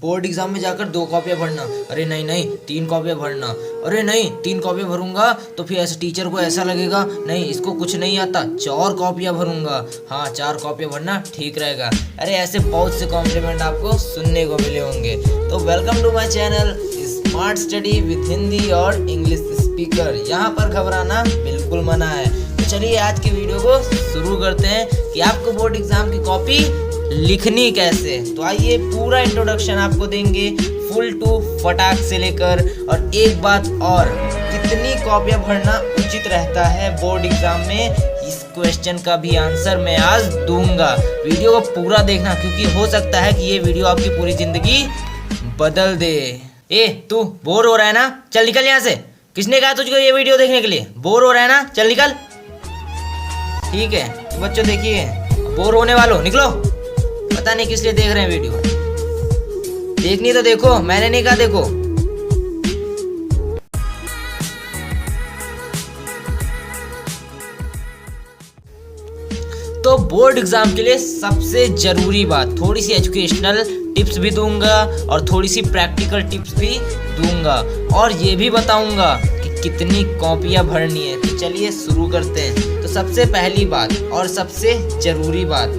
Board exam में जाकर 2 कॉपियाँ भरना, अरे नहीं नहीं 3 कॉपियाँ भरना, अरे नहीं 3 कॉपियाँ भरूंगा तो फिर ऐसे टीचर को ऐसा लगेगा नहीं इसको कुछ नहीं आता, 4 कॉपियाँ भरूंगा, हाँ 4 कॉपियाँ भरना ठीक रहेगा। अरे ऐसे बहुत से कॉम्प्लीमेंट आपको सुनने को मिले होंगे। तो welcome to my channel smart study with Hindi और इंग्लिश स्पीकर। यहाँ पर घबराना बिल्कुल मना है। तो चलिए आज की वीडियो को शुरू करते हैं कि आपको बोर्ड एग्जाम की कॉपी लिखनी कैसे। तो आइए पूरा इंट्रोडक्शन आपको देंगे फुल टू फटाक से लेकर। और एक बात और, कितनी कॉपियां भरना उचित रहता है बोर्ड एग्जाम में, इस क्वेश्चन का भी आंसर मैं आज दूंगा। वीडियो को पूरा देखना क्योंकि हो सकता है कि ये वीडियो आपकी पूरी जिंदगी बदल दे। ए तू बोर हो रहा है ना, चल निकल यहाँ से। किसने कहा तुझको ये वीडियो देखने के लिए? बोर हो रहा है ना, चल निकल। ठीक है तो बच्चों देखिए, बोर होने वालों निकलो। पता नहीं किस लिए देख रहे हैं वीडियो, देखनी तो देखो, मैंने नहीं कहा देखो। तो बोर्ड एग्जाम के लिए सबसे जरूरी बात, थोड़ी सी एजुकेशनल टिप्स भी दूंगा और थोड़ी सी प्रैक्टिकल टिप्स भी दूंगा और ये भी बताऊंगा कि कितनी कॉपियां भरनी है। तो चलिए शुरू करते हैं। तो सबसे पहली बात और सबसे जरूरी बात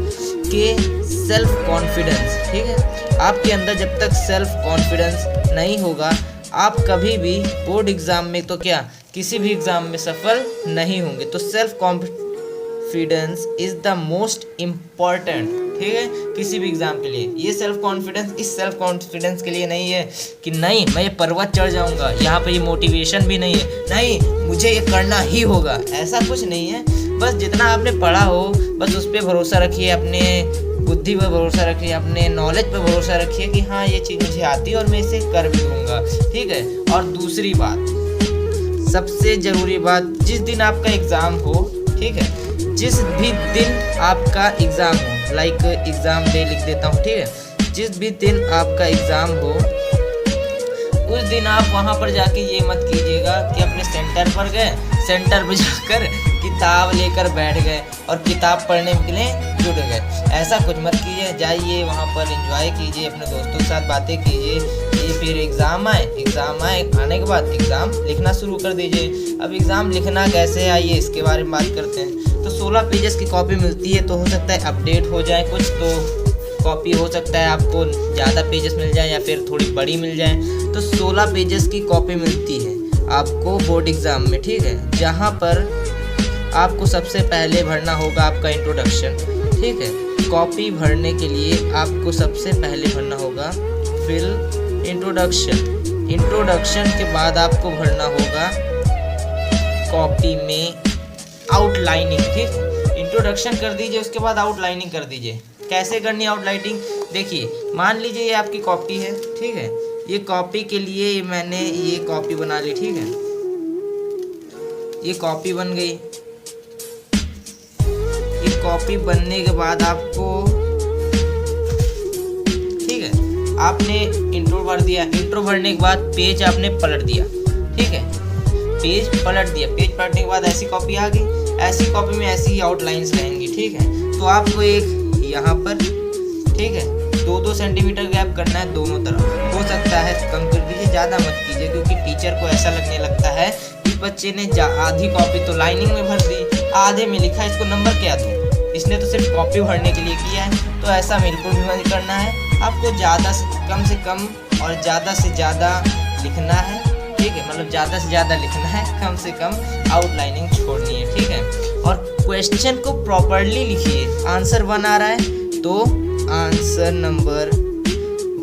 कि सेल्फ कॉन्फिडेंस। ठीक है, आपके अंदर जब तक सेल्फ कॉन्फिडेंस नहीं होगा आप कभी भी बोर्ड एग्जाम में तो क्या किसी भी एग्जाम में सफल नहीं होंगे। तो self confidence is the most important, ठीक है, किसी भी एग्जाम के लिए। ये सेल्फ कॉन्फिडेंस इस सेल्फ कॉन्फिडेंस के लिए नहीं है कि नहीं मैं ये पर्वत चढ़ जाऊंगा, यहाँ पे ये मोटिवेशन भी नहीं है, नहीं मुझे ये करना ही होगा, ऐसा कुछ नहीं है। बस जितना आपने पढ़ा हो बस उस पर भरोसा रखिए, अपने बुद्धि पर भरोसा रखिए, अपने नॉलेज पर भरोसा रखिए कि हाँ ये चीज़ मुझे आती है और मैं इसे कर भी दूंगा। ठीक है, और दूसरी बात, सबसे ज़रूरी बात, जिस दिन आपका एग्ज़ाम हो, ठीक है, जिस भी दिन आपका एग्ज़ाम हो, लाइक एग्ज़ाम डे लिख देता हूँ, ठीक है, जिस भी दिन आपका एग्ज़ाम हो उस दिन आप वहाँ पर जाके ये मत कीजिएगा कि अपने सेंटर पर गए, सेंटर पर जाकर किताब लेकर बैठ गए और किताब पढ़ने के लिए जुट गए। ऐसा कुछ मत कीजिए, जाइए वहाँ पर एंजॉय कीजिए, अपने दोस्तों के साथ बातें कीजिए। ये फिर एग्ज़ाम आए आने के बाद एग्ज़ाम लिखना शुरू कर दीजिए। अब एग्ज़ाम लिखना कैसे, आइए इसके बारे में बात करते हैं। तो 16 पेजेस की कॉपी मिलती है, तो हो सकता है अपडेट हो जाए कुछ, तो कॉपी हो सकता है आपको ज़्यादा पेजेस मिल जाए या फिर थोड़ी बड़ी मिल जाए। तो 16 पेजेस की कॉपी मिलती है आपको बोर्ड एग्ज़ाम में, ठीक है, जहाँ पर आपको सबसे पहले भरना होगा आपका इंट्रोडक्शन। ठीक है, कॉपी भरने के लिए आपको सबसे पहले भरना होगा फिल इंट्रोडक्शन। इंट्रोडक्शन के बाद आपको भरना होगा कॉपी में आउटलाइनिंग। ठीक, इंट्रोडक्शन कर दीजिए, उसके बाद आउटलाइनिंग कर दीजिए। कैसे करनी है आउटलाइनिंग? देखिए, मान लीजिए ये आपकी कॉपी है, ठीक है, ये कॉपी के लिए मैंने ये कॉपी बना ली, ठीक है, ये कॉपी बन गई। ये कॉपी बनने के बाद आपको, ठीक है, आपने इंट्रो भर दिया, इंट्रो भरने के बाद पेज आपने पलट दिया, ठीक है, पेज पलट दिया, पेज पलटने के बाद ऐसी कॉपी आ गई। ऐसी कॉपी में ऐसी ही आउटलाइंस रहेंगी, ठीक है। तो आपको एक यहाँ पर, ठीक है, 2-2 सेंटीमीटर गैप करना है दोनों तरफ। हो सकता है कम कर दीजिए, ज़्यादा मत कीजिए, क्योंकि टीचर को ऐसा लगने लगता है कि बच्चे ने आधी कॉपी तो लाइनिंग में भर दी, आधे में लिखा, इसको नंबर क्या दूँ, इसने तो सिर्फ कॉपी भरने के लिए किया है। तो ऐसा बिल्कुल भी मत करना है। आपको ज़्यादा से कम और ज़्यादा से ज़्यादा लिखना है, ठीक है, मतलब ज़्यादा से ज़्यादा लिखना है, कम से कम आउटलाइनिंग छोड़नी है, ठीक है। और क्वेश्चन को प्रॉपरली लिखिए। आंसर 1 आ रहा है तो आंसर नंबर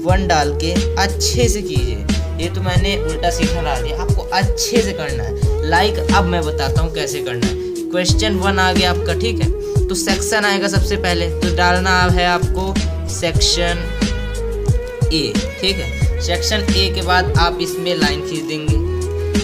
1 डाल के अच्छे से कीजिए। ये तो मैंने उल्टा सीधा डाल दिया, आपको अच्छे से करना है। लाइक अब मैं बताता हूँ कैसे करना है। क्वेश्चन 1 आ गया आपका, ठीक है, तो सेक्शन आएगा सबसे पहले, तो डालना है आपको सेक्शन ए, ठीक है। सेक्शन ए के बाद आप इसमें लाइन खींच देंगे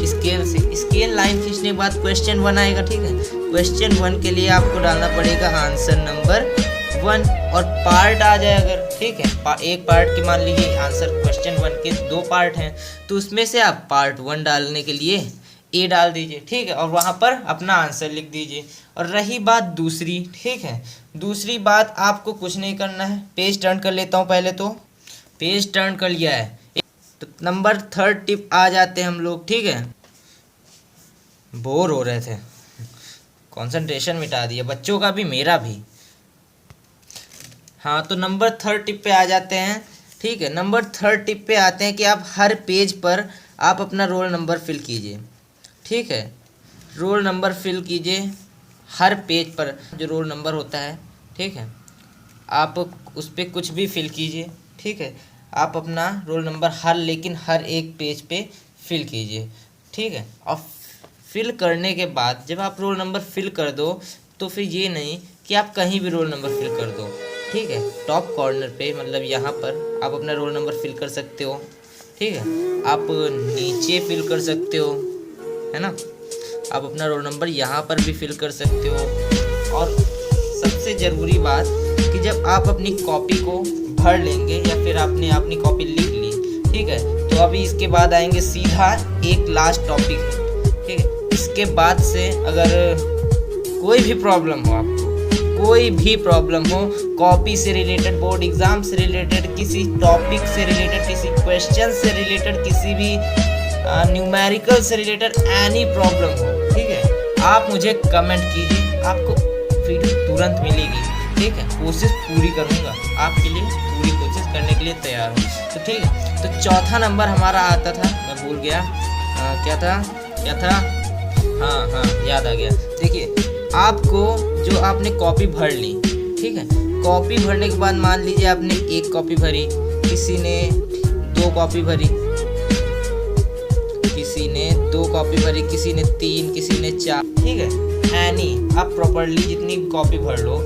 स्केल से। स्केल लाइन खींचने के बाद क्वेश्चन 1 आएगा, ठीक है। क्वेश्चन 1 के लिए आपको डालना पड़ेगा आंसर नंबर 1 और पार्ट आ जाए अगर, ठीक है, एक पार्ट की मान लीजिए आंसर क्वेश्चन 1 के 2 पार्ट हैं, तो उसमें से आप पार्ट 1 डालने के लिए ए डाल दीजिए, ठीक है, और वहाँ पर अपना आंसर लिख दीजिए। और रही बात दूसरी, ठीक है, दूसरी बात आपको कुछ नहीं करना है। पेज टर्न कर लेता हूँ पहले, तो पेज टर्न कर लिया है। तो नंबर 3rd टिप आ जाते हैं हम लोग, ठीक है। बोर हो रहे थे, कंसंट्रेशन मिटा दिया बच्चों का भी, मेरा भी। हाँ, तो नंबर 3rd टिप पे आ जाते हैं, ठीक है। नंबर 3rd टिप पे आते हैं कि आप हर पेज पर आप अपना रोल नंबर फिल कीजिए, ठीक है। रोल नंबर फिल कीजिए हर पेज पर, जो रोल नंबर होता है, ठीक है। आप उस पर कुछ भी फिल कीजिए, ठीक है। आप अपना रोल नंबर लेकिन हर एक पेज पे फिल कीजिए, ठीक है। और फिल करने के बाद जब आप रोल नंबर फिल कर दो तो फिर ये नहीं कि आप कहीं भी रोल नंबर फिल कर दो, ठीक है। टॉप कॉर्नर पे, मतलब यहाँ पर आप अपना रोल नंबर फिल कर सकते हो, ठीक है। आप नीचे फिल कर सकते हो, है ना। आप अपना रोल नंबर यहाँ पर भी फिल कर सकते हो। और सबसे ज़रूरी बात कि जब आप अपनी कॉपी को भर लेंगे या फिर आपने अपनी कॉपी लिख ली, ठीक है, तो अभी इसके बाद आएंगे सीधा एक लास्ट टॉपिक है, ठीक है। इसके बाद से अगर कोई भी प्रॉब्लम हो, आपको कोई भी प्रॉब्लम हो, कॉपी से रिलेटेड, बोर्ड एग्ज़ाम से रिलेटेड, किसी टॉपिक से रिलेटेड, किसी क्वेश्चन से रिलेटेड, किसी भी न्यूमेरिकल से रिलेटेड एनी प्रॉब्लम हो, ठीक है, आप मुझे कमेंट कीजिए, आपको वीडियो तुरंत मिलेगी, ठीक है। कोशिश पूरी करूँगा, आपके लिए पूरी कोशिश करने के लिए तैयार हूँ, तो ठीक है। तो चौथा नंबर हमारा आता था, मैं भूल गया, क्या था, हाँ याद आ गया। देखिए, आपको जो आपने कॉपी भर ली, ठीक है, कॉपी भरने के बाद मान लीजिए आपने एक कॉपी भरी, किसी ने 2 कॉपी भरी, किसी ने 2 कॉपी भरी, किसी ने 3, किसी ने 4, ठीक है। एनी आप प्रॉपर्ली जितनी कॉपी भर लो,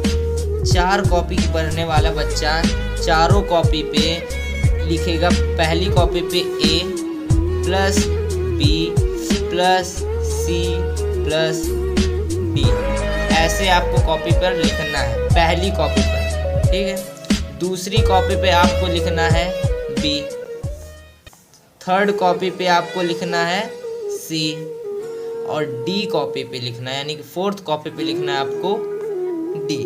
4 कॉपी भरने वाला बच्चा चारों कॉपी पे लिखेगा, पहली कॉपी पे A plus B plus C plus D, ऐसे आपको कॉपी पर लिखना है, पहली कॉपी पर, ठीक है। दूसरी कॉपी पे आपको लिखना है B, 3rd कॉपी पे आपको लिखना है C, और D कॉपी पे लिखना है, यानी कि 4th कॉपी पे लिखना है आपको D।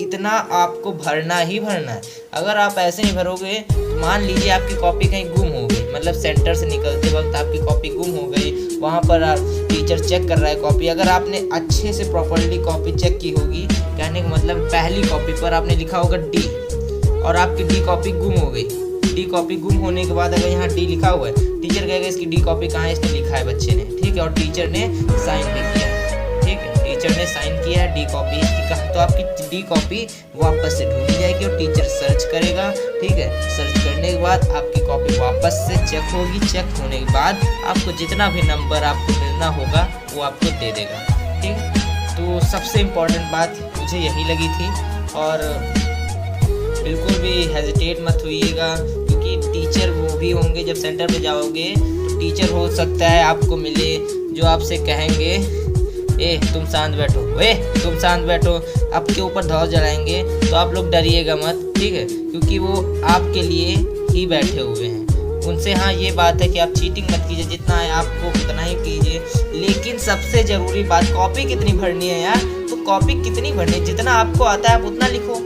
इतना आपको भरना ही भरना है। अगर आप ऐसे नहीं भरोगे तो मान लीजिए आपकी कॉपी कहीं गुम हो गई, मतलब सेंटर से निकलते वक्त आपकी कॉपी गुम हो गई, वहाँ पर टीचर चेक कर रहा है कॉपी, अगर आपने अच्छे से प्रॉपर्ली कॉपी चेक की होगी, कहने का मतलब पहली कॉपी पर आपने लिखा होगा D और आपकी D कॉपी गुम हो गई, D कॉपी गुम होने के बाद अगर यहाँ D लिखा हुआ है, टीचर कहेगा इसकी D कॉपी कहाँ है, इसने लिखा है बच्चे ने, ठीक है, और टीचर ने साइन भी किया है, ठीक है, टीचर ने साइन किया है, D कॉपी इसकी कहा, तो आपकी D कॉपी वापस से ढूंढी जाएगी और टीचर सर्च करेगा, ठीक है। सर्च करने के बाद आपकी कॉपी वापस से चेक होगी, चेक होने के बाद आपको जितना भी नंबर आपको मिलना होगा वो आपको दे देगा, ठीक है। तो सबसे इम्पोर्टेंट बात मुझे यही लगी थी, और बिल्कुल भी हेजिटेट मत होइएगा, क्योंकि टीचर वो भी होंगे, जब सेंटर पे जाओगे तो टीचर हो सकता है आपको मिले जो आपसे कहेंगे तुम शांत बैठो, तुम शांत बैठो, आपके ऊपर धौस जलाएंगे, तो आप लोग डरिएगा मत, ठीक है, क्योंकि वो आपके लिए ही बैठे हुए हैं। उनसे हाँ ये बात है कि आप चीटिंग मत कीजिए, जितना है आपको उतना ही कीजिए, लेकिन सबसे ज़रूरी बात, कॉपी कितनी भरनी है यार, तो कॉपी कितनी भरनी है, जितना आपको आता है आप उतना लिखो,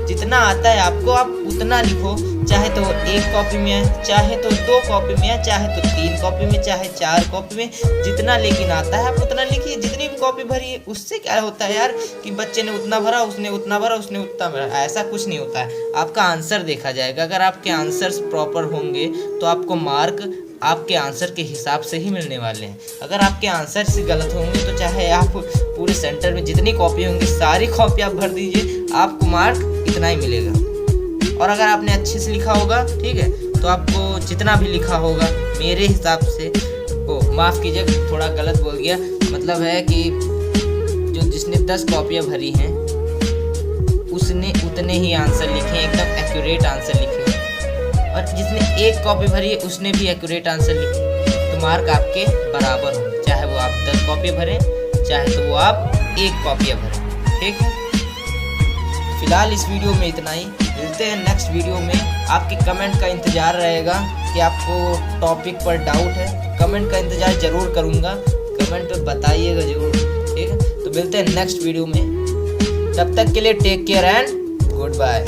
जितना आता है आपको आप उतना लिखो, चाहे तो 1 कॉपी में है, चाहे तो 2 कॉपी में है, चाहे तो 3 कॉपी में, चाहे 4 कॉपी में, जितना लेकिन आता है आप उतना लिखिए। जितनी भी कॉपी भरी है उससे क्या होता है यार कि बच्चे ने उतना भरा, उसने उतना भरा, उसने उतना भरा, ऐसा कुछ नहीं होता है। आपका आंसर देखा जाएगा, अगर आपके आंसर्स प्रॉपर होंगे तो आपको मार्क आपके आंसर के हिसाब से ही मिलने वाले हैं। अगर आपके आंसर से गलत होंगे तो चाहे आप पूरे सेंटर में जितनी कॉपी होंगी सारी कॉपी आप भर दीजिए, आपको मार्क इतना ही मिलेगा। और अगर आपने अच्छे से लिखा होगा, ठीक है, तो आपको जितना भी लिखा होगा मेरे हिसाब से, माफ़ कीजिए थोड़ा गलत बोल गया, मतलब है कि जो जिसने 10 कॉपियाँ भरी हैं उसने उतने ही आंसर लिखे, एकदम एक्यूरेट आंसर लिखे, और जिसने 1 कॉपी भरी है उसने भी एक्यूरेट आंसर लिखे, तो मार्क आपके बराबर होंगे, चाहे वो आप 10 कॉपी भरें, चाहे तो वो आप 1 कॉपियाँ भरें, ठीक है। फिलहाल इस वीडियो में इतना ही, मिलते हैं नेक्स्ट वीडियो में। आपके कमेंट का इंतज़ार रहेगा कि आपको टॉपिक पर डाउट है, कमेंट का इंतज़ार ज़रूर करूँगा, कमेंट पर बताइएगा ज़रूर, ठीक है। तो मिलते हैं नेक्स्ट वीडियो में, तब तक के लिए take care and good bye.